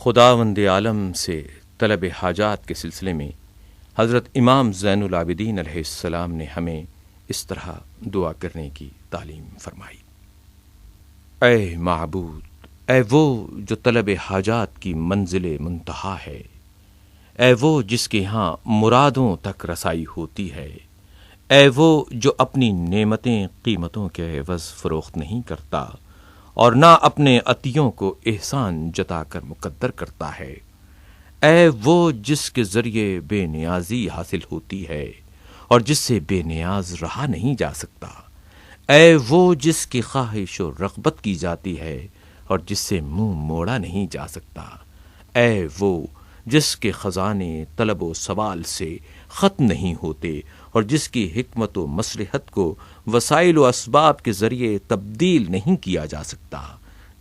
خداوند عالم سے طلب حاجات کے سلسلے میں حضرت امام زین العابدین علیہ السلام نے ہمیں اس طرح دعا کرنے کی تعلیم فرمائی۔ اے معبود، اے وہ جو طلب حاجات کی منزل منتہا ہے، اے وہ جس کے ہاں مرادوں تک رسائی ہوتی ہے، اے وہ جو اپنی نعمتیں قیمتوں کے عوض فروخت نہیں کرتا اور نہ اپنے عطیوں کو احسان جتا کر مقدر کرتا ہے، اے وہ جس کے ذریعے بے نیازی حاصل ہوتی ہے اور جس سے بے نیاز رہا نہیں جا سکتا، اے وہ جس کی خواہش و رغبت کی جاتی ہے اور جس سے منہ موڑا نہیں جا سکتا، اے وہ جس کے خزانے طلب و سوال سے ختم نہیں ہوتے اور جس کی حکمت و مصلحت کو وسائل و اسباب کے ذریعے تبدیل نہیں کیا جا سکتا،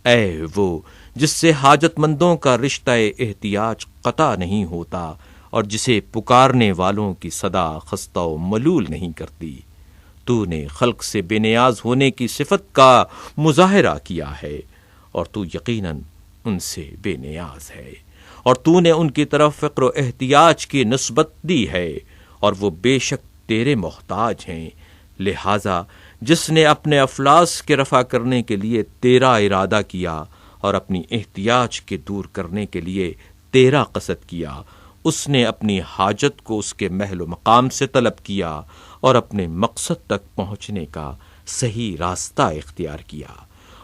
اے وہ جس سے حاجت مندوں کا رشتہ احتیاج قطع نہیں ہوتا اور جسے پکارنے والوں کی صدا خستہ و ملول نہیں کرتی، تو نے خلق سے بے نیاز ہونے کی صفت کا مظاہرہ کیا ہے اور تو یقیناً ان سے بے نیاز ہے، اور تو نے ان کی طرف فقر و احتیاج کی نسبت دی ہے اور وہ بے شک تیرے محتاج ہیں، لہذا جس نے اپنے افلاس کے رفع کرنے کے لیے تیرا ارادہ کیا اور اپنی احتیاج کے دور کرنے کے لیے تیرا قصد کیا، اس نے اپنی حاجت کو اس کے محل و مقام سے طلب کیا اور اپنے مقصد تک پہنچنے کا صحیح راستہ اختیار کیا،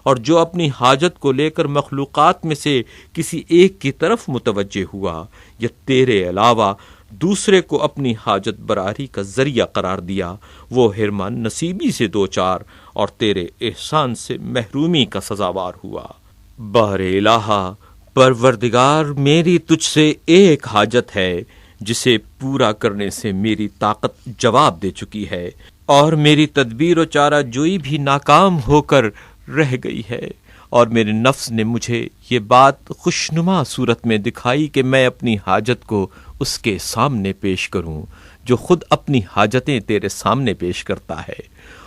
اور جو اپنی حاجت کو لے کر مخلوقات میں سے کسی ایک کی طرف متوجہ ہوا یا تیرے علاوہ دوسرے کو اپنی حاجت براری کا ذریعہ قرار دیا، وہ حرمان نصیبی سے دوچار اور تیرے احسان سے محرومی کا سزاوار ہوا۔ بار الہ، پروردگار، میری تجھ سے ایک حاجت ہے جسے پورا کرنے سے میری طاقت جواب دے چکی ہے اور میری تدبیر و چارہ جوئی بھی ناکام ہو کر رہ گئی ہے، اور میرے نفس نے مجھے یہ بات خوشنما صورت میں دکھائی کہ میں اپنی حاجت کو اس کے سامنے پیش کروں جو خود اپنی حاجتیں تیرے سامنے پیش کرتا ہے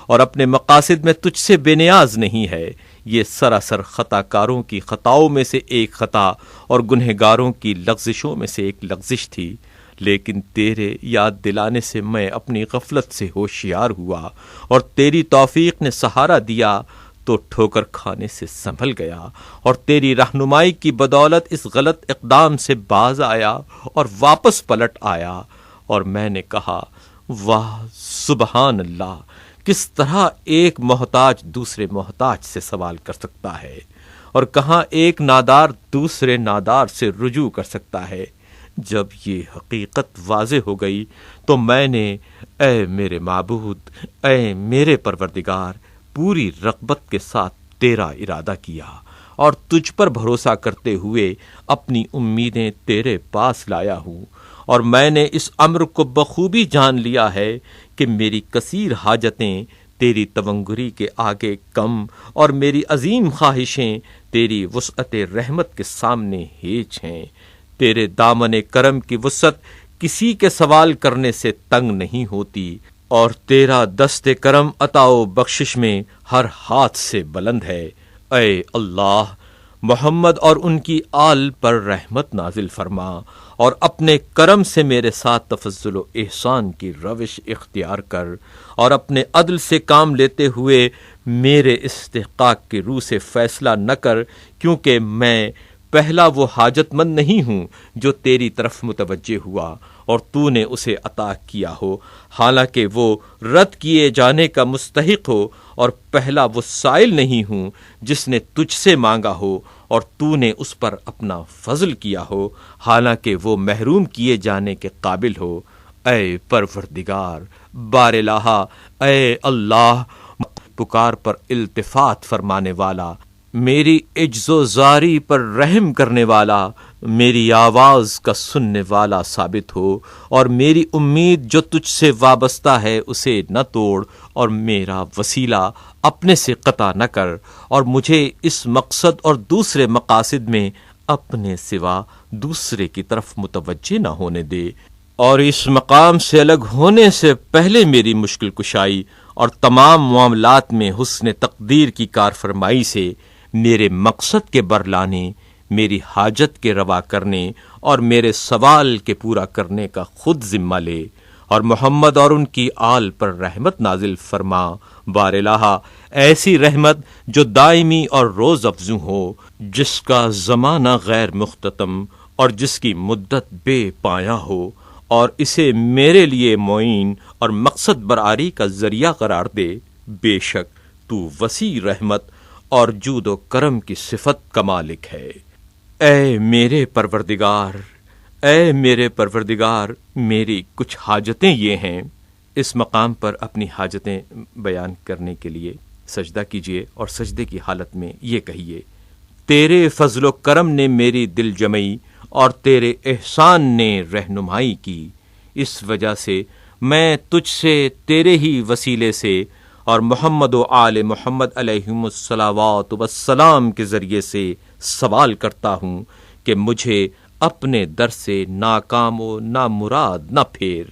اور اپنے مقاصد میں تجھ سے بے نیاز نہیں ہے۔ یہ سراسر خطا کاروں کی خطاؤں میں سے ایک خطا اور گنہگاروں کی لغزشوں میں سے ایک لغزش تھی، لیکن تیرے یاد دلانے سے میں اپنی غفلت سے ہوشیار ہوا اور تیری توفیق نے سہارا دیا تو ٹھوکر کھانے سے سنبھل گیا، اور تیری رہنمائی کی بدولت اس غلط اقدام سے باز آیا اور واپس پلٹ آیا، اور میں نے کہا واہ سبحان اللہ، کس طرح ایک محتاج دوسرے محتاج سے سوال کر سکتا ہے اور کہاں ایک نادار دوسرے نادار سے رجوع کر سکتا ہے۔ جب یہ حقیقت واضح ہو گئی تو میں نے اے میرے معبود، اے میرے پروردگار، پوری رغبت کے ساتھ تیرا ارادہ کیا اور تجھ پر بھروسہ کرتے ہوئے اپنی امیدیں تیرے پاس لایا ہوں، اور میں نے اس امر کو بخوبی جان لیا ہے کہ میری کثیر حاجتیں تیری تونگری کے آگے کم اور میری عظیم خواہشیں تیری وسعت رحمت کے سامنے ہیچ ہیں۔ تیرے دامن کرم کی وسعت کسی کے سوال کرنے سے تنگ نہیں ہوتی، اور تیرا دست کرم عطا و بخشش میں ہر ہاتھ سے بلند ہے۔ اے اللہ، محمد اور ان کی آل پر رحمت نازل فرما اور اپنے کرم سے میرے ساتھ تفضل و احسان کی روش اختیار کر، اور اپنے عدل سے کام لیتے ہوئے میرے استحقاق کی روح سے فیصلہ نہ کر، کیونکہ میں پہلا وہ حاجت مند نہیں ہوں جو تیری طرف متوجہ ہوا اور تو نے اسے عطا کیا ہو، حالانکہ وہ رد کیے جانے کا مستحق ہو، اور پہلا وہ سائل نہیں ہوں جس نے تجھ سے مانگا ہو اور تو نے اس پر اپنا فضل کیا ہو، حالانکہ وہ محروم کیے جانے کے قابل ہو۔ اے پروردگار، بار الہ، اے اللہ، پکار پر التفات فرمانے والا، میری عجز و زاری پر رحم کرنے والا، میری آواز کا سننے والا ثابت ہو، اور میری امید جو تجھ سے وابستہ ہے اسے نہ توڑ، اور میرا وسیلہ اپنے سے قطع نہ کر، اور مجھے اس مقصد اور دوسرے مقاصد میں اپنے سوا دوسرے کی طرف متوجہ نہ ہونے دے، اور اس مقام سے الگ ہونے سے پہلے میری مشکل کشائی اور تمام معاملات میں حسن تقدیر کی کار فرمائی سے میرے مقصد کے برلانے، میری حاجت کے روا کرنے اور میرے سوال کے پورا کرنے کا خود ذمہ لے، اور محمد اور ان کی آل پر رحمت نازل فرما، بار الہ ایسی رحمت جو دائمی اور روز افزوں ہو، جس کا زمانہ غیر مختتم اور جس کی مدت بے پایاں ہو، اور اسے میرے لیے معین اور مقصد برآری کا ذریعہ قرار دے۔ بے شک تو وسیع رحمت اور جود و کرم کی صفت کا مالک ہے۔ اے میرے پروردگار، میری کچھ حاجتیں یہ ہیں۔ اس مقام پر اپنی حاجتیں بیان کرنے کے لیے سجدہ کیجیے اور سجدے کی حالت میں یہ کہیے: تیرے فضل و کرم نے میری دل جمعی اور تیرے احسان نے رہنمائی کی، اس وجہ سے میں تجھ سے تیرے ہی وسیلے سے اور محمد و آل محمد علیہم الصلاوات والسلام کے ذریعے سے سوال کرتا ہوں کہ مجھے اپنے در سے ناکام و نامراد نہ پھیر۔